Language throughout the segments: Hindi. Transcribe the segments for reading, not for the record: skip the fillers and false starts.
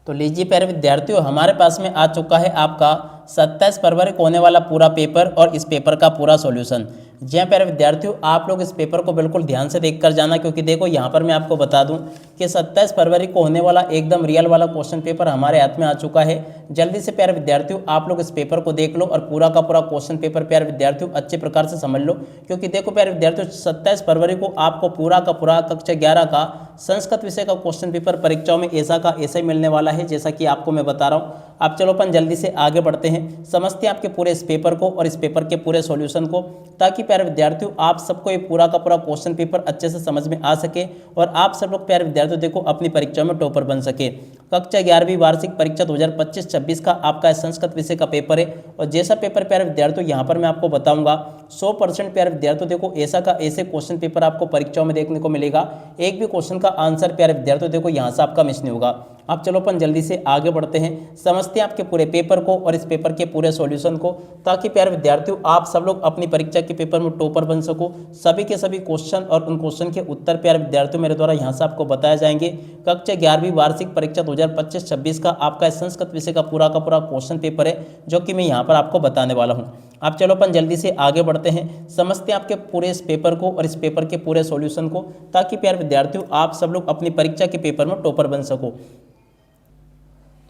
तो लीजिए प्यारे विद्यार्थियों, हमारे पास में आ चुका है आपका 27 फरवरी को होने वाला पूरा पेपर और इस पेपर का पूरा सॉल्यूशन। जी हाँ प्यारे विद्यार्थियों, आप लोग इस पेपर को बिल्कुल ध्यान से देखकर जाना, क्योंकि देखो यहाँ पर मैं आपको बता दूं कि 27 फरवरी को होने वाला एकदम रियल वाला क्वेश्चन पेपर हमारे हाथ में आ चुका है। जल्दी से प्यारे विद्यार्थियों आप लोग इस पेपर को देख लो और पूरा का पूरा क्वेश्चन पेपर प्यारे विद्यार्थियों अच्छे प्रकार से समझ लो, क्योंकि देखो प्यारे विद्यार्थियों 27 फरवरी को आपको पूरा का पूरा कक्षा 11 का संस्कृत विषय का क्वेश्चन पेपर परीक्षाओं में ऐसा का ऐसा ही मिलने वाला है, जैसा कि आपको मैं बता रहा हूँ। आप चलो अपन जल्दी से आगे बढ़ते हैं, समझते हैं आपके पूरे इस पेपर को और इस पेपर के पूरे सॉल्यूशन को, ताकि प्यारे विद्यार्थियों आप सबको ये पूरा का पूरा क्वेश्चन पेपर अच्छे से समझ में आ सके और आप सब लोग प्यारे विद्यार्थियों देखो अपनी परीक्षा में टॉपर बन सके। कक्षा 11वीं वार्षिक परीक्षा 2025-26 का आपका संस्कृत विषय का पेपर है और जैसा पेपर प्यारे विद्यार्थियों यहाँ पर मैं आपको बताऊंगा 100% प्यारे विद्यार्थियों देखो ऐसा का ऐसे क्वेश्चन पेपर आपको परीक्षाओं में देखने को मिलेगा। एक भी क्वेश्चन का आंसर प्यारे विद्यार्थियों देखो यहाँ से आपका मिस नहीं होगा। आप चलो अपन जल्दी से आगे बढ़ते हैं, समझते हैं आपके पूरे पेपर को और इस पेपर के पूरे सॉल्यूशन को, ताकि प्यारे विद्यार्थियों आप सब लोग अपनी परीक्षा के पेपर में टॉपर बन सको। सभी के सभी क्वेश्चन और उन क्वेश्चन के उत्तर प्यारे विद्यार्थियों मेरे द्वारा यहाँ से आपको बताए जाएंगे। कक्षा 11वीं वार्षिक परीक्षा 2025-26 का आपका संस्कृत विषय का पूरा क्वेश्चन पेपर है, जो कि मैं यहाँ पर आपको बताने वाला हूँ। आप चलो अपन जल्दी से आगे बढ़ते हैं, समझते हैं आपके पूरे इस पेपर को और इस पेपर के पूरे सॉल्यूशन को, ताकि प्यारे विद्यार्थियों आप सब लोग अपनी परीक्षा के पेपर में टॉपर बन सको।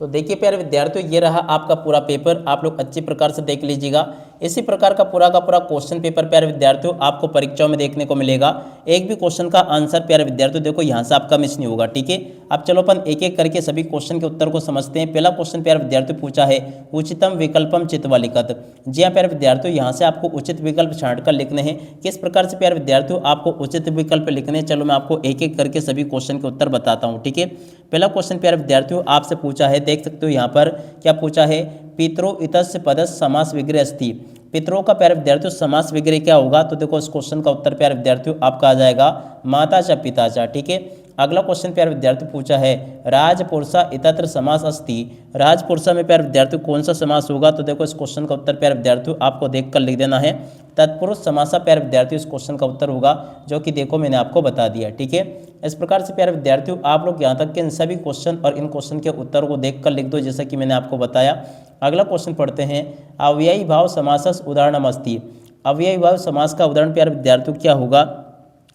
तो देखिए प्यारे विद्यार्थियों, ये रहा आपका पूरा पेपर, आप लोग अच्छी प्रकार से देख लीजिएगा। इसी प्रकार का पूरा क्वेश्चन पेपर प्यारे विद्यार्थियों आपको परीक्षाओं में देखने को मिलेगा। एक भी क्वेश्चन का आंसर प्यारे विद्यार्थियों देखो यहाँ से आपका मिस नहीं होगा, ठीक है। अब चलो अपन एक एक करके सभी क्वेश्चन के उत्तर को समझते हैं। पहला क्वेश्चन प्यारे विद्यार्थियों पूछा है, उचितम विकल्पम चित्वा लिखत। जी हाँ प्यारे विद्यार्थियों, यहाँ से आपको उचित विकल्प छांटकर लिखने हैं। किस प्रकार से प्यारे विद्यार्थियों आपको उचित विकल्प लिखने हैं, चलो मैं आपको एक एक करके सभी क्वेश्चन के उत्तर बताता हूँ, ठीक है। पहला क्वेश्चन प्यारे विद्यार्थियों आपसे पूछा है, देख सकते हो यहाँ पर क्या पूछा है, पितरो इतस्य पदस्य समास विग्रह अस्ति। पितरों का प्यारे विद्यार्थियों समास विग्रह क्या होगा, तो देखो इस क्वेश्चन का उत्तर प्यारे विद्यार्थियों आपका आ जाएगा माता च पिता च, ठीक है। अगला क्वेश्चन प्यारे विद्यार्थियों पूछा है, राजपुरुषा इतत्र समास अस्ति। राजपुरुषा में प्यारे विद्यार्थियों कौन सा समास होगा, तो देखो इस क्वेश्चन का उत्तर प्यारे विद्यार्थियों आपको देखकर लिख देना है तत्पुरुष समासा प्यारे विद्यार्थियों इस क्वेश्चन का उत्तर होगा, जो कि देखो मैंने आपको बता दिया, ठीक है। इस प्रकार से प्यारे विद्यार्थियों आप लोग यहाँ तक के इन सभी क्वेश्चन और इन क्वेश्चन के उत्तर को देखकर लिख दो, जैसा कि मैंने आपको बताया। अगला क्वेश्चन पढ़ते हैं, अव्ययी भाव समासस उदाहरणमस्ति। अव्ययी भाव समास का उदाहरण प्यारे विद्यार्थियों क्या होगा,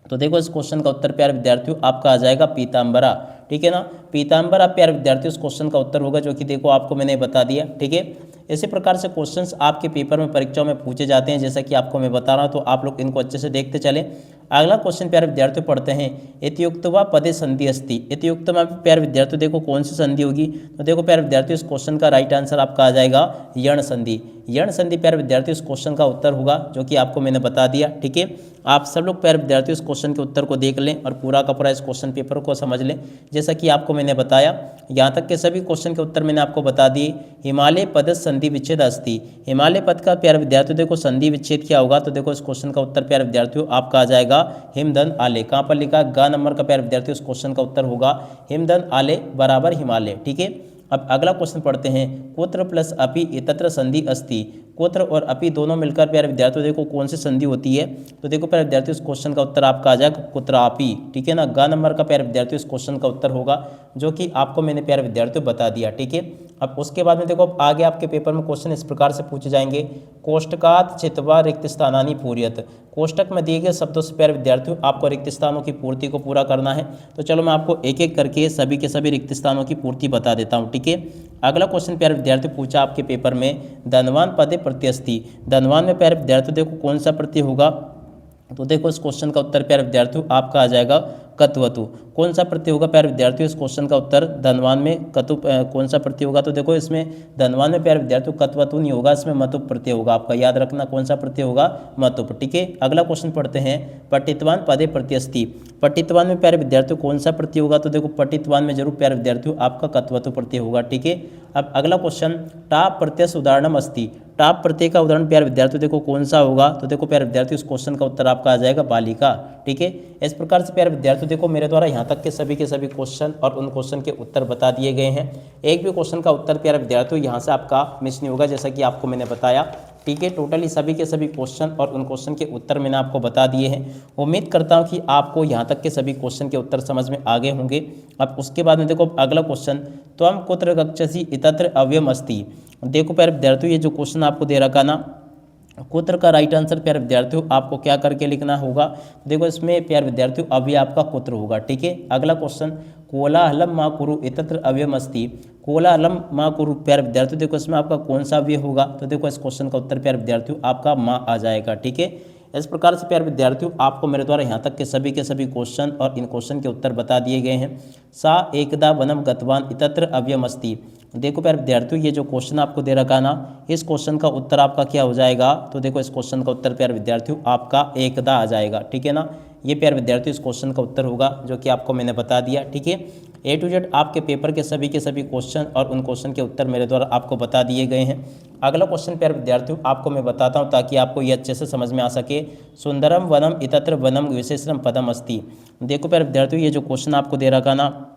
तो देखो इस क्वेश्चन का उत्तर प्यारे विद्यार्थियों आपका आ जाएगा पीताम्बरा, ठीक है ना। पीताम्बरा प्यारे विद्यार्थियों इस क्वेश्चन का उत्तर होगा, जो कि देखो आपको मैंने बता दिया, ठीक है। इसी प्रकार से क्वेश्चंस आपके पेपर में परीक्षाओं में पूछे जाते हैं, जैसा कि आपको मैं बता रहा हूँ, तो आप लोग इनको अच्छे से देखते चले। अगला क्वेश्चन प्यारे विद्यार्थियों पढ़ते हैं, इतियुक्तवा पदे संधि अस्ति। इतियुक्त में प्यारे विद्यार्थियों देखो कौन सी संधि होगी, तो देखो प्यारे विद्यार्थियों इस क्वेश्चन का राइट आंसर आपका आ जाएगा यण संधि। यण संधि प्यारे विद्यार्थियों इस क्वेश्चन का उत्तर होगा, जो कि आपको मैंने बता दिया, ठीक है। आप सब लोग प्यारे विद्यार्थियों इस क्वेश्चन के उत्तर को देख लें और पूरा का पूरा इस क्वेश्चन पेपर को समझ लें, जैसा कि आपको मैंने बताया। यहाँ तक के सभी क्वेश्चन के उत्तर मैंने आपको बता दिए। हिमालय पद संधि विच्छेद अस्ति। हिमालय पद का प्यारे विद्यार्थियों देखो संधि विच्छेद क्या होगा, तो देखो इस क्वेश्चन का उत्तर प्यारे विद्यार्थियों आपका आ जाएगा हिमदन आले। कहाँ पर लिखा, ग नंबर का प्यारे विद्यार्थियों इस क्वेश्चन का उत्तर होगा हिमदन आले बराबर हिमालय, ठीक है। अब अगला क्वेश्चन पढ़ते हैं, कुत्र प्लस अपि इतत्र संधि अस्ति। कुत्र और अपि दोनों मिलकर प्यारे विद्यार्थियों देखो कौन सी संधि होती है, तो देखो प्यारे विद्यार्थियों इस क्वेश्चन का उत्तर आपका आ जाएगा कुत्रापि, ठीक है ना। ग नंबर का प्यारे विद्यार्थियों इस क्वेश्चन का उत्तर होगा, जो कि आपको मैंने प्यारे विद्यार्थियों बता दिया, ठीक है। अब उसके बाद में देखो आगे आपके पेपर में क्वेश्चन इस प्रकार से पूछे जाएंगे, कोष्टकात चित्वा रिक्त स्थानानि पूर्यत। कोष्टक में दिए गए शब्दों से प्यारे विद्यार्थियों आपको रिक्त स्थानों की पूर्ति को पूरा करना है। तो चलो मैं आपको एक एक करके सभी के सभी रिक्त स्थानों की पूर्ति बता देता हूँ, ठीक है। अगला क्वेश्चन प्यारे विद्यार्थियों पूछा आपके पेपर में, धनवान पदे प्रत्यस्ति। धनवान में प्यारे विद्यार्थियों देखो कौन सा प्रत्यय होगा, तो देखो इस क्वेश्चन का उत्तर प्यारे विद्यार्थियों आपका आ जाएगा कत्वतु। कौन सा प्रत्यय होगा प्यारे विद्यार्थियों, इस क्वेश्चन का उत्तर धनवान में कतु कौन सा प्रत्यय होगा, तो देखो इसमें धनवान में प्यारे विद्यार्थियों कत्वतु नहीं होगा, इसमें मतुप प्रत्यय होगा। आपका याद रखना कौन सा प्रत्यय होगा, मतुप, ठीक है। अगला क्वेश्चन पढ़ते हैं, पठितवान पदे प्रत्यस्ति। पठितवान में प्यारे विद्यार्थियों कौन सा प्रत्यय होगा, तो देखो पठितवान में जरूर प्यारे विद्यार्थियों आपका कत्वतु प्रत्यय होगा, ठीक है। अब अगला क्वेश्चन, टाप प्रत्यय उदाहरणम अस्ति। टाप प्रत्यय का उदाहरण प्यारे विद्यार्थियों देखो कौन सा होगा, तो देखो प्यारे विद्यार्थियों इस क्वेश्चन का उत्तर आपका आ जाएगा बालिका, ठीक है। इस प्रकार से प्यारे विद्यार्थियों देखो मेरे द्वारा यहाँ तक के सभी क्वेश्चन और उन क्वेश्चन के उत्तर बता दिए गए हैं। एक भी क्वेश्चन का उत्तर प्यारे विद्यार्थियों यहाँ से आपका मिस नहीं होगा, जैसा कि आपको मैंने बताया, ठीक है। टोटली सभी के सभी क्वेश्चन और उन क्वेश्चन के उत्तर मैंने आपको बता दिए हैं। उम्मीद करता हूँ कि आपको यहाँ तक के सभी क्वेश्चन के उत्तर समझ में आ गए होंगे। अब उसके बाद में देखो अगला क्वेश्चन, त्वं कुत्र गच्छसि इतत्र अव्ययम अस्ति। देखो प्यारे विद्यार्थियों, ये जो क्वेश्चन आपको दे रखा ना, कुत्र का राइट आंसर प्यारे विद्यार्थियों आपको क्या करके लिखना होगा। देखो इसमें प्यारे विद्यार्थियों अभी आपका कुत्र होगा। ठीक है, अगला क्वेश्चन, कोलाहलम मा कुरु इतत्र अव्ययम अस्ति। कोलाहलम मा कुरु प्यारे विद्यार्थियों, देखो इसमें आपका कौन सा अव्यय होगा, तो देखो इस क्वेश्चन का उत्तर प्यारे विद्यार्थियों आपका माँ आ जाएगा। ठीक है, इस प्रकार से प्यारे विद्यार्थियों आपको मेरे द्वारा यहाँ तक के सभी क्वेश्चन और इन क्वेश्चन के उत्तर बता दिए गए हैं। सा एकदा वनम गतवान इतत्र अव्ययम अस्ति। देखो प्यारे विद्यार्थियों, ये जो क्वेश्चन आपको दे रखा ना, इस क्वेश्चन का उत्तर आपका क्या हो जाएगा, तो देखो इस क्वेश्चन का उत्तर प्यारे विद्यार्थियों आपका एकदा आ जाएगा। ठीक है ना, ये प्यारे विद्यार्थियों इस क्वेश्चन का उत्तर होगा जो कि आपको मैंने बता दिया। ठीक है, ए टू जेड आपके पेपर के सभी क्वेश्चन और उन क्वेश्चन के उत्तर मेरे द्वारा आपको बता दिए गए हैं। अगला क्वेश्चन प्यारे विद्यार्थियों आपको मैं बताता हूँ ताकि आपको ये अच्छे से समझ में आ सके। सुंदरम वनम इतत्र वनम विशेषण पदम अस्ति। देखो प्यारे विद्यार्थियों, ये जो क्वेश्चन आपको दे रखा ना,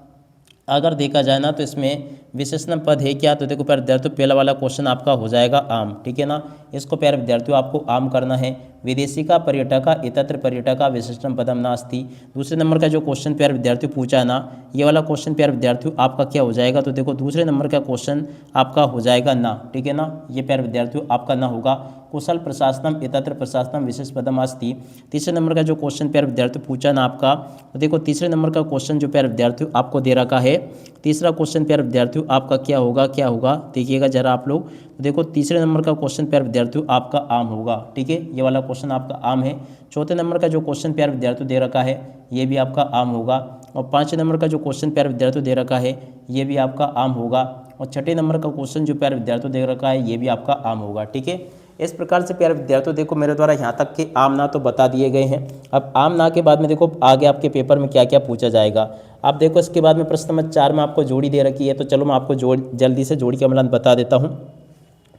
अगर देखा जाए ना तो इसमें विशेषण पद है क्या, तो देखो प्यारे विद्यार्थियों पहला वाला क्वेश्चन आपका हो जाएगा आम। ठीक है ना, इसको प्यारे विद्यार्थियों आपको आम करना है। विदेशी का पर्यटका इतत्र पर्यटका विशिष्टम पदम नास्ति। दूसरे नंबर का जो क्वेश्चन प्यारे विद्यार्थियों पूछा ना, ये वाला क्वेश्चन प्यारे विद्यार्थियों आपका क्या हो जाएगा, तो देखो दूसरे नंबर का क्वेश्चन आपका हो जाएगा ना। ठीक है ना, ये प्यारे विद्यार्थियों आपका ना होगा। कुशल प्रशासनम इतत्र प्रशासनम विशेष पदम अस्ति। तीसरे नंबर का जो क्वेश्चन प्यारे विद्यार्थियों पूछा ना आपका, तो देखो तीसरे नंबर का क्वेश्चन जो प्यारे विद्यार्थियों आपको दे रखा है, तीसरा क्वेश्चन प्यारे विद्यार्थियों आपका क्या होगा देखिएगा जरा आप लोग। देखो तीसरे नंबर का क्वेश्चन प्यारे विद्यार्थियों आपका आम होगा। ठीक है, ये वाला क्वेश्चन आपका आम है। चौथे नंबर का जो क्वेश्चन प्यारे विद्यार्थियों दे रखा है, ये भी आपका आम होगा। और पाँचवें नंबर का जो क्वेश्चन प्यारे विद्यार्थियों दे रखा है, ये भी आपका आम होगा। और छठे नंबर का क्वेश्चन जो प्यारे विद्यार्थियों दे रखा है, ये भी आपका आम होगा। ठीक है, इस प्रकार से प्यारे विद्यार्थियों देखो मेरे द्वारा यहाँ तक के आम ना तो बता दिए गए हैं। अब आम ना के बाद में देखो आगे आपके पेपर में क्या क्या पूछा जाएगा। आप देखो इसके बाद में प्रश्न नंबर 4 में आपको जोड़ी दे रखी है, तो चलो मैं आपको जल्दी से जोड़ी का मिलान बता देता हूँ।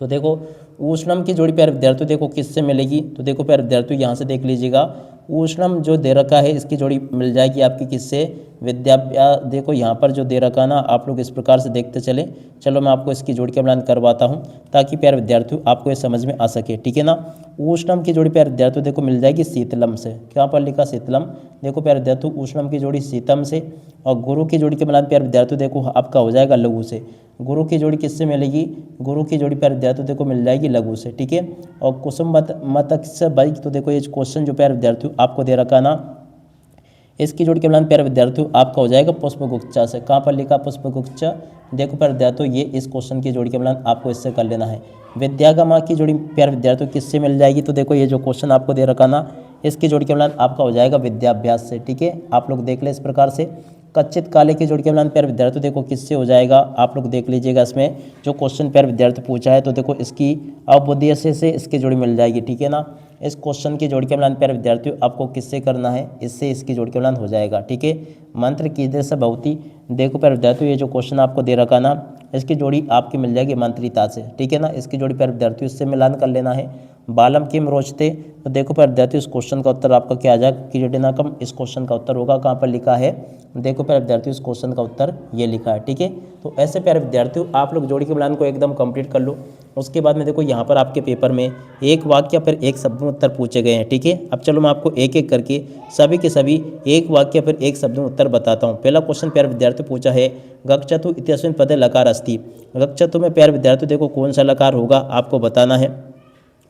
तो देखो ऊष्णम की जोड़ी प्यारे विद्यार्थियों देखो किससे मिलेगी, तो देखो प्यारे विद्यार्थियों यहाँ से देख लीजिएगा, ऊष्णम जो दे रखा है इसकी जोड़ी मिल जाएगी आपकी किससे, देखो यहाँ पर जो दे रखा ना, आप लोग इस प्रकार से देखते चले। चलो मैं आपको इसकी जोड़ी का मिलान करवाता हूँ ताकि प्यारे विद्यार्थियों आपको ये समझ में आ सके। ठीक है ना, ऊष्णम की जोड़ी प्यारे विद्यार्थियों देखो मिल जाएगी शीतलम से। क्या पर लिखा शीतलम, देखो प्यारे विद्यार्थियों ऊष्णम की जोड़ी शीतम से। और गुरु की जोड़ी के मिलान प्यारे विद्यार्थियों देखो आपका हो जाएगा लघु से। गुरु की जोड़ी किससे मिलेगी, गुरु की जोड़ी प्यारे विद्यार्थियों देखो मिल जाएगी लघु से। ठीक है, और कुसुम मत्स्य बाई, तो देखो ये क्वेश्चन जो प्यारे विद्यार्थियों आपको दे रखा ना, इसकी जोड़ी के मिलान प्यारे विद्यार्थियों आपका हो जाएगा पुष्पगुच्चा से। कहाँ पर लिखा पुष्पगुच्चा, देखो प्यारे विद्यार्थियों ये इस क्वेश्चन की जोड़ी के मिलान आपको इससे कर लेना है। विद्यागमा की जोड़ी प्यारे विद्यार्थियों किससे मिल जाएगी, तो देखो ये जो क्वेश्चन आपको दे रखा ना, इसकी जोड़ी के मिलान आपका हो जाएगा विद्याभ्यास से। ठीक है, आप लोग देख लें इस प्रकार से। कच्चित काले की जोड़ी के मिलान प्यारे विद्यार्थियों देखो किससे हो जाएगा, आप लोग देख लीजिएगा इसमें जो क्वेश्चन प्यारे विद्यार्थी पूछा है, तो देखो इसकी अवबुद्धि से इसकी जोड़ी मिल जाएगी। ठीक है ना, इस क्वेश्चन की जोड़ी के मिलान प्यारे विद्यार्थियों आपको किससे करना है, इससे इसकी जोड़ी के मिलान हो जाएगा। ठीक है, मंत्र कीदृश से भवती, देखो प्यारे विद्यार्थियों ये जो क्वेश्चन आपको दे रखा ना, इसकी जोड़ी आपकी मिल जाएगी मंत्रिता से। ठीक है ना, इसकी जोड़ी प्यारे विद्यार्थियों इससे मिलान कर लेना है। बालम किम रोचते, तो देखो प्यारे विद्यार्थियों इस क्वेश्चन का उत्तर आपका क्या आ जाएगा, क्रीडनकम इस क्वेश्चन का उत्तर होगा। कहाँ पर लिखा है, देखो प्यारे विद्यार्थियों इस क्वेश्चन का उत्तर ये लिखा है। ठीक है, तो ऐसे प्यारे विद्यार्थियों आप लोग जोड़ी के मिलान को एकदम कंप्लीट कर लो। उसके बाद में देखो यहाँ पर आपके पेपर में एक वाक्य पर एक शब्द में उत्तर पूछे गए हैं। ठीक है, अब चलो मैं आपको एक एक करके सभी के सभी एक वाक्य पर एक शब्द में उत्तर बताता हूँ। पहला क्वेश्चन प्यारे विद्यार्थी पूछा है, गच्छतु इत्यस्मिन् पदे लकार अस्ति। गच्छतु में प्यारे विद्यार्थी देखो कौन सा लकार होगा आपको बताना है।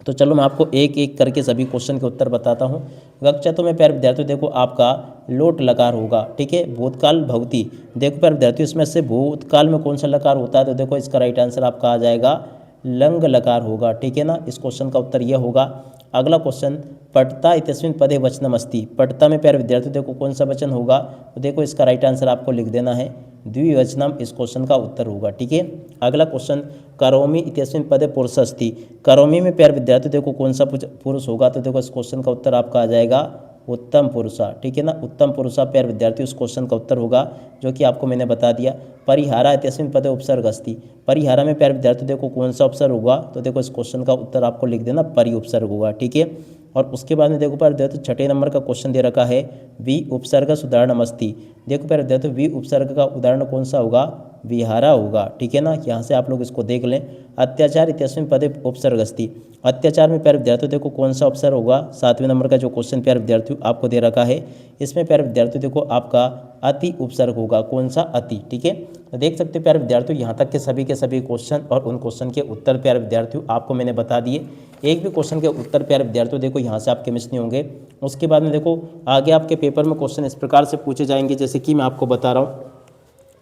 तो चलो मैं आपको एक एक करके सभी क्वेश्चन के उत्तर बताता हूँ। गच्छतु में प्यारे विद्यार्थियों देखो आपका लोट लकार होगा। ठीक है, भूतकाल भवती, देखो प्यारे विद्यार्थियों इसमें से भूतकाल में कौन सा लकार होता है, तो देखो इसका राइट आंसर आपका आ जाएगा लंग लकार होगा। ठीक है ना, इस क्वेश्चन का उत्तर यह होगा। अगला क्वेश्चन, पठता इत्यस्मिन् पदे वचनम अस्ति। पठता में प्यारे विद्यार्थियों देखो कौन सा वचन होगा, तो देखो इसका राइट आंसर आपको लिख देना है द्विवचनम, इस क्वेश्चन का उत्तर होगा। ठीक है, अगला क्वेश्चन, करोमि इत्यस्मिन् पदे पुरुष अस्ति। करोमि में प्यारे विद्यार्थियों देखो कौन सा पुरुष होगा, तो देखो इस क्वेश्चन का उत्तर आपका आ जाएगा उत्तम पुरुषा। ठीक है ना, उत्तम पुरुषा प्यारे विद्यार्थियों उस क्वेश्चन का उत्तर होगा जो कि आपको मैंने बता दिया। परिहारा इत्यस्मिन् पदे उपसर्ग अस्ति। परिहारा में प्यारे विद्यार्थियों देखो कौन सा उपसर्ग होगा, तो देखो इस क्वेश्चन का उत्तर आपको लिख देना परि उपसर्ग होगा। ठीक है, और उसके बाद में देखो प्यारे विद्यार्थियों छठे नंबर का क्वेश्चन दे रखा है, वि उपसर्ग उदाहरणम अस्ति। देखो प्यारे विद्यार्थियों वि उपसर्ग का उदाहरण कौन सा होगा, विहारा होगा। ठीक है ना, यहाँ से आप लोग इसको देख लें। अत्याचार इत्यस्मिन् पदे उपसर्गस्ति। अत्याचार में प्यारे विद्यार्थियों देखो कौन सा उपसर्ग होगा, 7वें नंबर का जो क्वेश्चन प्यारे विद्यार्थियों आपको दे रखा है, इसमें प्यारे विद्यार्थियों देखो आपका अति उपसर्ग होगा। कौन सा? अति। ठीक है, तो देख सकते हो प्यारे विद्यार्थियों यहाँ तक के सभी क्वेश्चन और उन क्वेश्चन के उत्तर प्यारे विद्यार्थियों आपको मैंने बता दिए। एक भी क्वेश्चन के उत्तर प्यारे विद्यार्थियों देखो यहाँ से आपके मिस नहीं होंगे। उसके बाद में देखो आगे आपके पेपर में क्वेश्चन इस प्रकार से पूछे जाएंगे, जैसे कि मैं आपको बता रहा हूँ,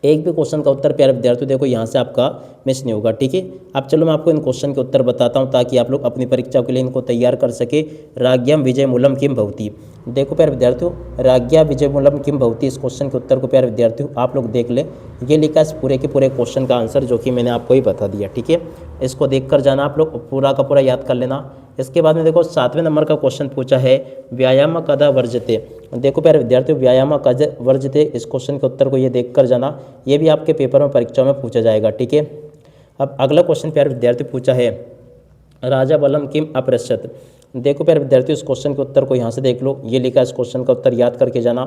एक भी क्वेश्चन का उत्तर प्यारे विद्यार्थियों देखो यहाँ से आपका मिस नहीं होगा। ठीक है, अब चलो मैं आपको इन क्वेश्चन के उत्तर बताता हूँ ताकि आप लोग अपनी परीक्षा के लिए इनको तैयार कर सके। राज्ञां विजय मूलम किम भवति। देखो प्यारे विद्यार्थियों, राज्ञा विजय मूलम किम भवति, इस क्वेश्चन के उत्तर को प्यारे विद्यार्थियों आप लोग देख ले। ये लिखा इस पूरे के पूरे क्वेश्चन का आंसर, जो कि मैंने आपको ही बता दिया। ठीक है, इसको देख कर जाना आप लोग, पूरा का पूरा याद कर लेना। इसके बाद में देखो 7वें नंबर का क्वेश्चन पूछा है, व्यायाम कदा वर्जते। देखो प्यारे विद्यार्थियों, व्यायाम कदा वर्जते, इस क्वेश्चन के उत्तर को ये देख कर जाना, ये भी आपके पेपर में परीक्षा में पूछा जाएगा। ठीक है, अब अगला क्वेश्चन प्यारे विद्यार्थियों पूछा है, राजा बलम किम अपृच्छत। देखो प्यारे विद्यार्थियों, इस क्वेश्चन के उत्तर को यहाँ से देख लो, ये लिखा इस क्वेश्चन का उत्तर याद करके जाना।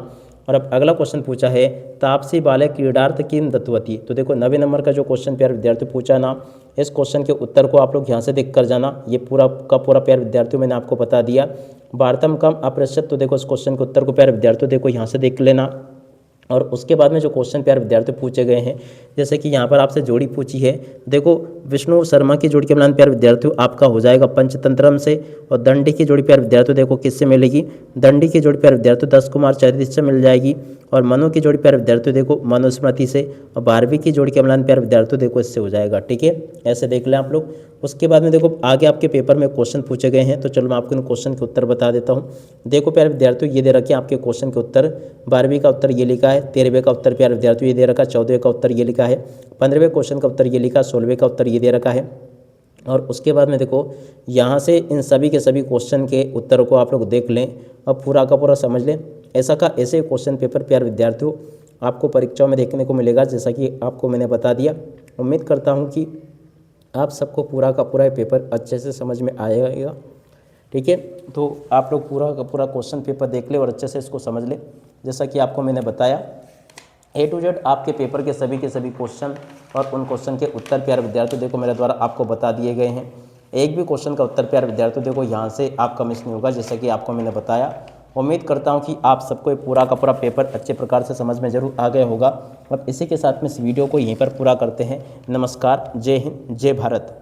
और अब अगला क्वेश्चन पूछा है, तापसी बाले क्रीडार्थ किम दत्तवती। तो देखो 9वें नंबर का जो क्वेश्चन प्यारे विद्यार्थियों पूछा ना, इस क्वेश्चन के उत्तर को आप लोग यहाँ से देख कर जाना। ये पूरा का पूरा प्यारे विद्यार्थियों मैंने आपको बता दिया। वार्तम कम अपृच्छत, तो देखो इस क्वेश्चन के उत्तर को प्यारे विद्यार्थियों देखो यहाँ से देख लेना। और उसके बाद में जो क्वेश्चन प्यारे विद्यार्थी पूछे गए हैं, जैसे कि यहाँ पर आपसे जोड़ी पूछी है, देखो विष्णु शर्मा की जोड़ी के मिलान प्यारे विद्यार्थियों आपका हो जाएगा पंचतंत्रम से। और दंडी की जोड़ी प्यारे विद्यार्थियों देखो किससे मिलेगी, दंडी की जोड़ी प्यारे विद्यार्थियों 10 कुमार चरित्र से मिल जाएगी। और मनु की जोड़ी प्यारे विद्यार्थियों देखो मनुस्मृति से। और 12वीं की जोड़ी के मिलान प्यारे विद्यार्थियों देखो इससे हो जाएगा। ठीक है, ऐसे देख लें आप लोग। उसके बाद में देखो आगे आपके पेपर में क्वेश्चन पूछे गए हैं, तो चलो मैं आपको इन क्वेश्चन के उत्तर बता देता हूँ। देखो प्यारे विद्यार्थियों, ये दे रखे हैं आपके क्वेश्चन के उत्तर। 12वीं का उत्तर ये लिखा है, 13वें का उत्तर प्यारे विद्यार्थियों ये दे रखा है, 14वें का उत्तर ये लिखा है, 15वें क्वेश्चन का उत्तर ये लिखा, 16वें का उत्तर ये दे रखा है। और उसके बाद में देखो यहाँ से इन सभी के सभी क्वेश्चन के उत्तरों को आप लोग देख लें और पूरा का पूरा समझ लें। ऐसा का ऐसे क्वेश्चन पेपर प्यारे विद्यार्थियों आपको परीक्षाओं में देखने को मिलेगा, जैसा कि आपको मैंने बता दिया। उम्मीद करता हूँ कि आप सबको पूरा का पूरा पेपर अच्छे से समझ में आएगा। ठीक है, तो आप लोग पूरा का पूरा क्वेश्चन पेपर देख ले और अच्छे से इसको समझ ले, जैसा कि आपको मैंने बताया। A to Z आपके पेपर के सभी क्वेश्चन और उन क्वेश्चन के उत्तर प्यारे विद्यार्थियों देखो मेरे द्वारा आपको बता दिए गए हैं। एक भी क्वेश्चन का उत्तर प्यारे विद्यार्थियों देखो यहाँ से आपका मिस नहीं होगा, जैसा कि आपको मैंने बताया। उम्मीद करता हूँ कि आप सबको ये पूरा का पूरा पेपर अच्छे प्रकार से समझ में जरूर आ गया होगा। अब इसी के साथ में इस वीडियो को यहीं पर पूरा करते हैं। नमस्कार, जय हिंद, जय भारत।